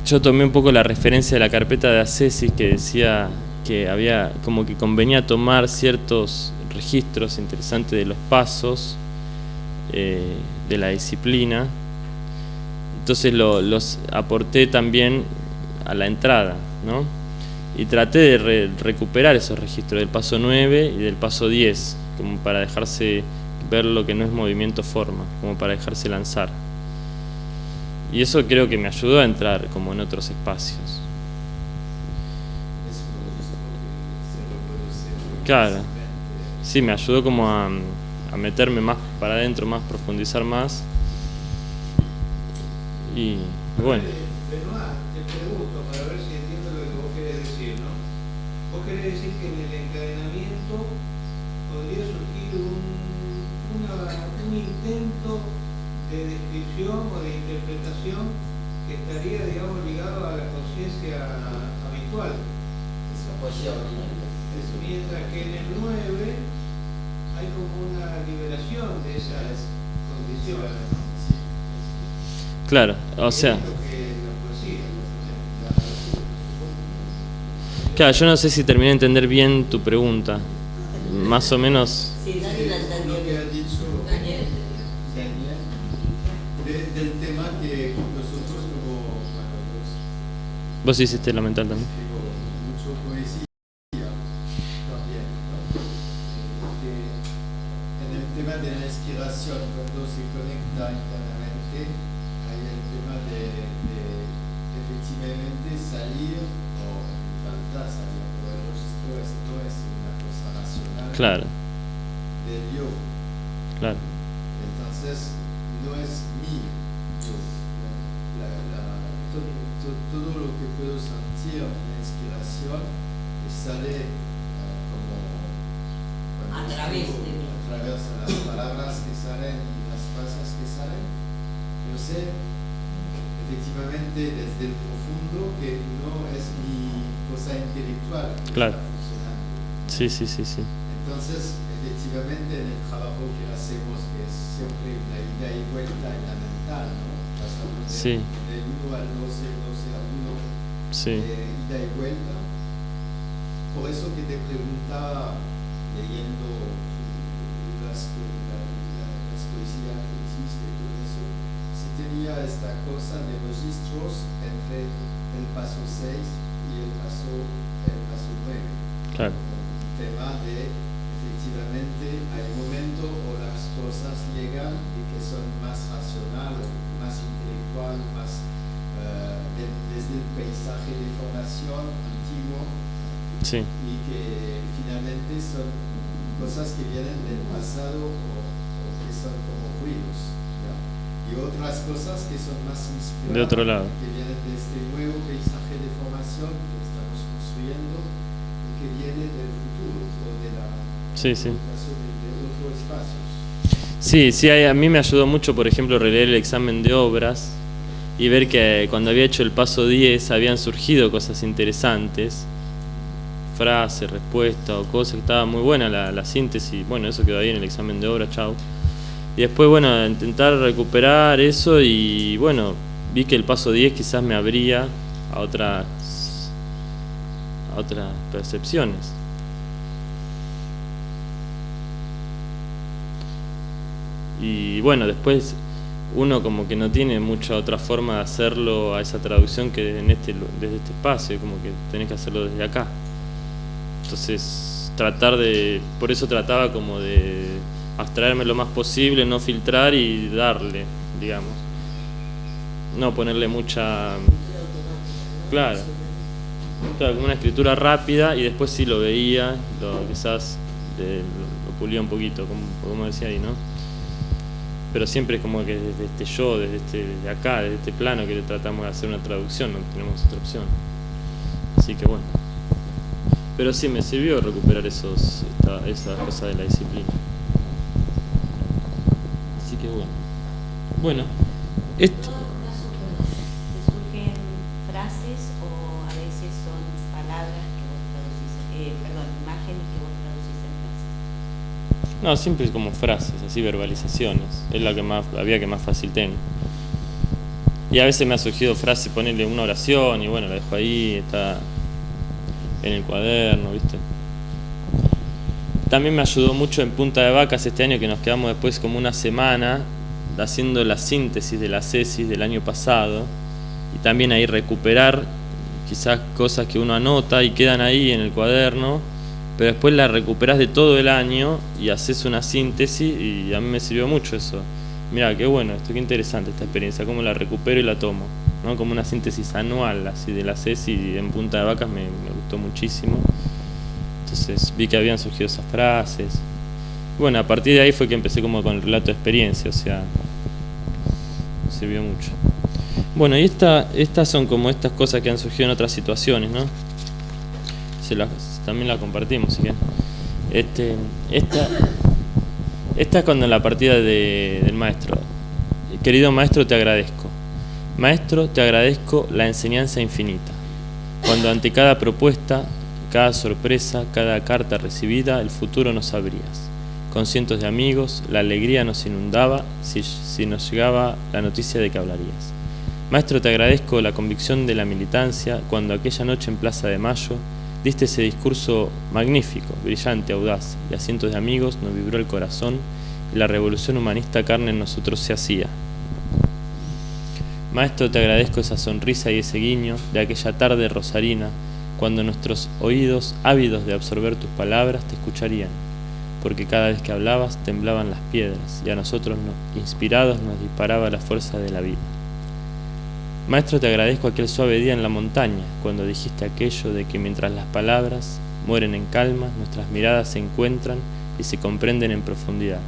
yo tomé un poco la referencia de la carpeta de Accesis, que decía que había como que convenía tomar ciertos registros interesantes de los pasos de la disciplina. Entonces los aporté también a la entrada, ¿no? Y traté de recuperar esos registros del paso 9 y del paso 10, como para dejarse ver lo que no es movimiento forma, como para dejarse lanzar. Y eso creo que me ayudó a entrar como en otros espacios. Es un registro que se reproduce. Claro. Sí, me ayudó como a meterme más para adentro, más profundizar más. Y bueno. Benoit, te pregunto para ver si entiendo lo que vos querés decir, ¿no? Vos querés decir que en el encadenamiento podría surgir un intento de descripción o de interpretación que estaría, digamos, ligado a la conciencia habitual. Es la poesía ordinaria. Mientras que en el 9 hay como una liberación de esas condiciones, ¿no? Claro, o sea. Claro, yo no sé si terminé de entender bien tu pregunta. Más o menos. Sí, Dani la entendió. Lo que ha dicho Daniel. del tema que nosotros como Vos hiciste la mental también. mucho poesía también, ¿no? Que en el tema de la inspiración, cuando se conecta internamente, hay el tema de efectivamente salir o faltar salir, pero el registro esto es una cosa racional Claro, del yo. claro. Entonces, no es mi yo. Todo lo que puedo sentir en la inspiración sale como A través de mí. a través de las palabras que salen y las frases que salen. Yo sé efectivamente desde el profundo que no es mi cosa intelectual que Claro. está funcionando. Sí, sí, sí, sí. Entonces, efectivamente, en el trabajo que hacemos, que es siempre una ida y vuelta en la mental, ¿no? Pasamos Sí. del 1 al 12, 12 al 1, Sí. ida y vuelta. Por eso que te preguntaba, leyendo las poesías que existen y todo eso, si tenía esta cosa de registros entre el paso 6 y el paso 9. Claro. Un tema de, efectivamente, hay momentos o las cosas llegan y que son más racional, más intelectual, más desde el paisaje de formación antiguo, Sí. y que finalmente son cosas que vienen del pasado o que son como ruidos, ¿ya? Y otras cosas que son más inspiradas, De otro lado. que vienen de este nuevo paisaje de formación que estamos construyendo y que viene del futuro o de la Sí, sí. educación de otros espacios. Sí, sí, a mí me ayudó mucho, por ejemplo, releer el examen de obras y ver que cuando había hecho el paso 10 habían surgido cosas interesantes, frases, respuestas o cosas, que estaba muy buena la síntesis. Bueno, eso quedó ahí en el examen de obras, chau. Y después, bueno, intentar recuperar eso y, bueno, vi que el paso 10 quizás me abría a otras percepciones. Y bueno, después uno como que no tiene mucha otra forma de hacerlo a esa traducción que desde este espacio, como que tenés que hacerlo desde acá. Entonces por eso trataba como de abstraerme lo más posible, no filtrar y darle, digamos. No ponerle mucha... Claro, como una escritura rápida, y después sí lo veía, quizás lo pulía un poquito, como decía ahí, ¿no? Pero siempre es como que desde acá, desde este plano, que tratamos de hacer una traducción, no tenemos otra opción. Así que bueno. Pero sí me sirvió recuperar esas cosas de la disciplina. Así que bueno. Bueno. ¿En todo caso, te surgen frases o a veces son palabras que vos traducís, imágenes que vos traducís en frases? No, siempre es como frases, así verbalizaciones. Es la que más fácil tengo. Y a veces me ha surgido frase, ponerle una oración y bueno, la dejo ahí, está en el cuaderno, ¿viste? También me ayudó mucho en Punta de Vacas este año, que nos quedamos después como una semana haciendo la síntesis de la tesis del año pasado, y también ahí recuperar quizás cosas que uno anota y quedan ahí en el cuaderno, pero después la recuperás de todo el año y haces una síntesis, y a mí me sirvió mucho eso. Mirá, qué bueno, qué interesante esta experiencia, cómo la recupero y la tomo, ¿no? Como una síntesis anual así de la tesis en Punta de Vacas me gustó muchísimo. Entonces vi que habían surgido esas frases. Bueno, a partir de ahí fue que empecé como con el relato de experiencia, o sea, me sirvió mucho. Bueno, y estas son como estas cosas que han surgido en otras situaciones, ¿no? También la compartimos, ¿sí? Esta es cuando en la partida del maestro. Querido maestro, te agradezco. Maestro, te agradezco la enseñanza infinita. Cuando ante cada propuesta, cada sorpresa, cada carta recibida, el futuro nos abrías. Con cientos de amigos, la alegría nos inundaba si nos llegaba la noticia de que hablarías. Maestro, te agradezco la convicción de la militancia cuando aquella noche en Plaza de Mayo diste ese discurso magnífico, brillante, audaz, y a cientos de amigos nos vibró el corazón y la revolución humanista carne en nosotros se hacía. Maestro, te agradezco esa sonrisa y ese guiño de aquella tarde rosarina, cuando nuestros oídos, ávidos de absorber tus palabras, te escucharían, porque cada vez que hablabas temblaban las piedras, y a nosotros, inspirados, nos disparaba la fuerza de la vida. Maestro, te agradezco aquel suave día en la montaña, cuando dijiste aquello de que mientras las palabras mueren en calma, nuestras miradas se encuentran y se comprenden en profundidad.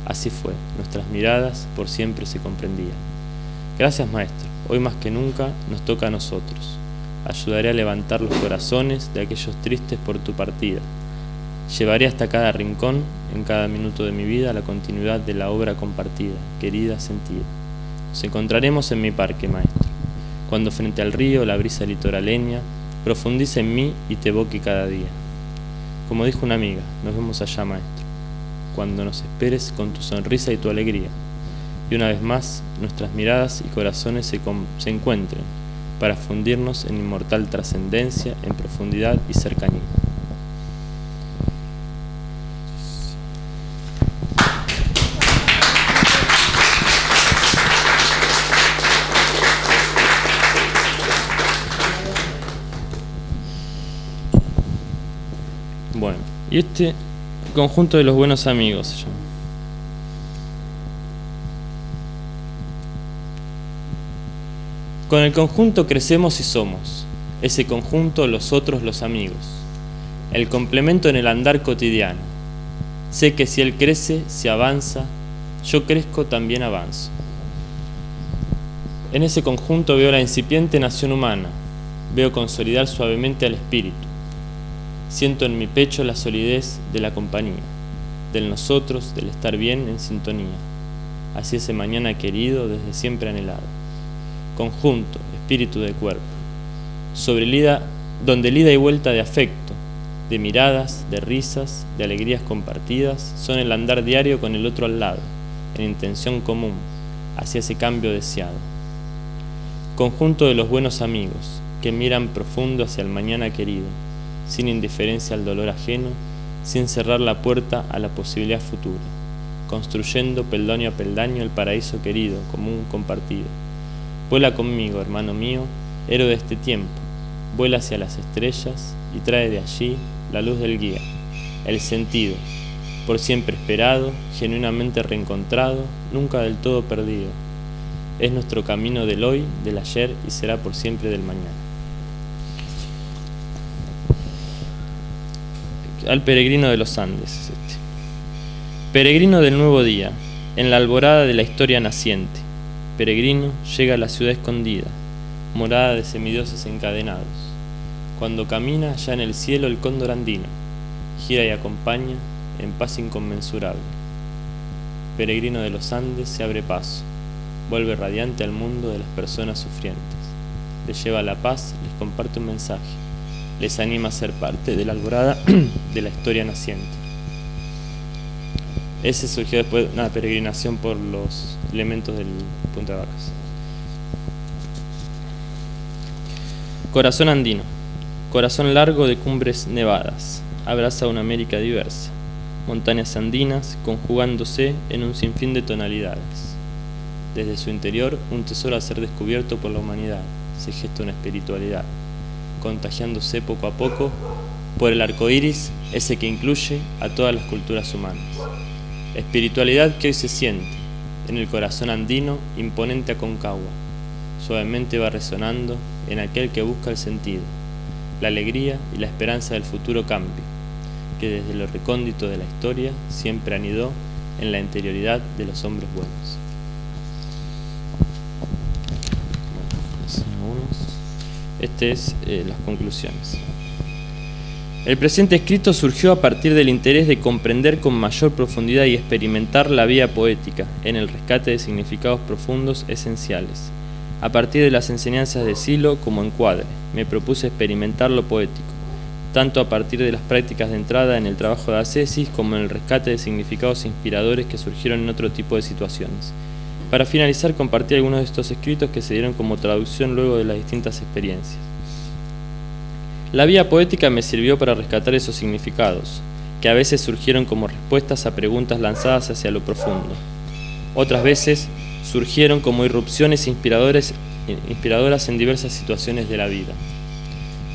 Así fue, nuestras miradas por siempre se comprendían. Gracias, maestro, hoy más que nunca nos toca a nosotros. Ayudaré a levantar los corazones de aquellos tristes por tu partida. Llevaré hasta cada rincón, en cada minuto de mi vida, la continuidad de la obra compartida, querida, sentida. Nos encontraremos en mi parque, maestro, cuando frente al río la brisa litoraleña profundice en mí y te evoque cada día. Como dijo una amiga, nos vemos allá, maestro, cuando nos esperes con tu sonrisa y tu alegría. Y una vez más, nuestras miradas y corazones se encuentren para fundirnos en inmortal trascendencia, en profundidad y cercanía. Bueno, y este conjunto de los buenos amigos se llama. Con el conjunto crecemos y somos, ese conjunto los otros los amigos, el complemento en el andar cotidiano. Sé que si él crece, si avanza, yo crezco, también avanzo. En ese conjunto veo la incipiente nación humana, veo consolidar suavemente al espíritu. Siento en mi pecho la solidez de la compañía, del nosotros, del estar bien en sintonía, hacia ese mañana querido desde siempre anhelado. Conjunto, espíritu de cuerpo, donde el ida y vuelta de afecto, de miradas, de risas, de alegrías compartidas, son el andar diario con el otro al lado, en intención común, hacia ese cambio deseado. Conjunto de los buenos amigos, que miran profundo hacia el mañana querido, sin indiferencia al dolor ajeno, sin cerrar la puerta a la posibilidad futura. construyendo peldaño a peldaño el paraíso querido, común compartido. Vuela conmigo, hermano mío, héroe de este tiempo, vuela hacia las estrellas y trae de allí la luz del guía, el sentido, por siempre esperado, genuinamente reencontrado, nunca del todo perdido. Es nuestro camino del hoy, del ayer y será por siempre del mañana. Al peregrino de los Andes es este. Peregrino del nuevo día, en la alborada de la historia naciente. Peregrino llega a la ciudad escondida, morada de semidioses encadenados. Cuando camina ya en el cielo el cóndor andino, gira y acompaña en paz inconmensurable. Peregrino de los Andes se abre paso, vuelve radiante al mundo de las personas sufrientes. Les lleva la paz, les comparte un mensaje, les anima a ser parte de la alborada de la historia naciente. Ese surgió después de una peregrinación por los elementos del Punta de Vacas. Corazón andino, corazón largo de cumbres nevadas, abraza una América diversa, montañas andinas conjugándose en un sinfín de tonalidades. Desde su interior, un tesoro a ser descubierto por la humanidad, se gesta una espiritualidad, contagiándose poco a poco por el arco iris, ese que incluye a todas las culturas humanas. Espiritualidad que hoy se siente en el corazón andino, imponente Aconcagua, suavemente va resonando en aquel que busca el sentido, la alegría y la esperanza del futuro cambio, que desde lo recóndito de la historia siempre anidó en la interioridad de los hombres buenos. Este es las conclusiones. El presente escrito surgió a partir del interés de comprender con mayor profundidad y experimentar la vía poética en el rescate de significados profundos esenciales. A partir de las enseñanzas de Silo como encuadre, me propuse experimentar lo poético, tanto a partir de las prácticas de entrada en el trabajo de ascesis como en el rescate de significados inspiradores que surgieron en otro tipo de situaciones. Para finalizar, compartí algunos de estos escritos que se dieron como traducción luego de las distintas experiencias. La vía poética me sirvió para rescatar esos significados, que a veces surgieron como respuestas a preguntas lanzadas hacia lo profundo. Otras veces surgieron como irrupciones inspiradoras en diversas situaciones de la vida.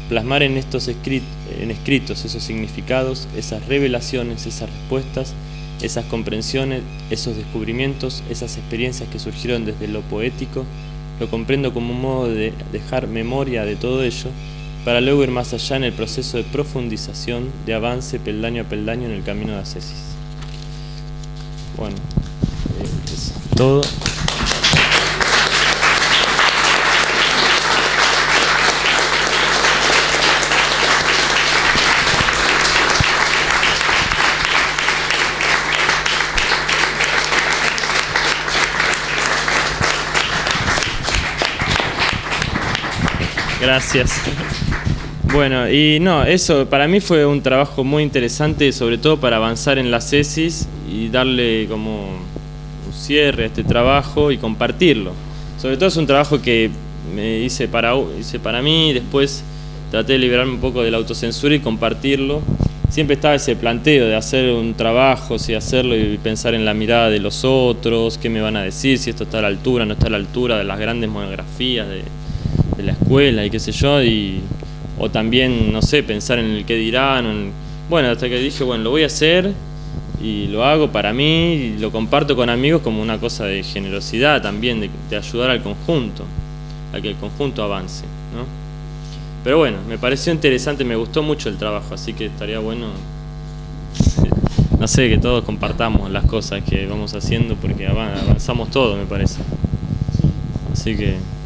Plasmar en estos escritos esos significados, esas revelaciones, esas respuestas, esas comprensiones, esos descubrimientos, esas experiencias que surgieron desde lo poético, lo comprendo como un modo de dejar memoria de todo ello, para luego ir más allá en el proceso de profundización, de avance peldaño a peldaño en el camino de ascesis. Bueno, es todo. Gracias. Bueno, y no, eso para mí fue un trabajo muy interesante, sobre todo para avanzar en la tesis y darle como un cierre a este trabajo y compartirlo. Sobre todo es un trabajo que me hice para mí, después traté de liberarme un poco de la autocensura y compartirlo. Siempre estaba ese planteo de hacer un trabajo, si hacerlo y pensar en la mirada de los otros, qué me van a decir, si esto está a la altura, no está a la altura de las grandes monografías de la escuela y qué sé yo, o también, no sé, pensar en el qué dirán. Bueno, hasta que dije, bueno, lo voy a hacer y lo hago para mí y lo comparto con amigos como una cosa de generosidad también, de ayudar al conjunto, a que el conjunto avance, ¿no? Pero bueno, me pareció interesante, me gustó mucho el trabajo, así que estaría bueno, no sé, que todos compartamos las cosas que vamos haciendo porque avanzamos todo, me parece. Así que...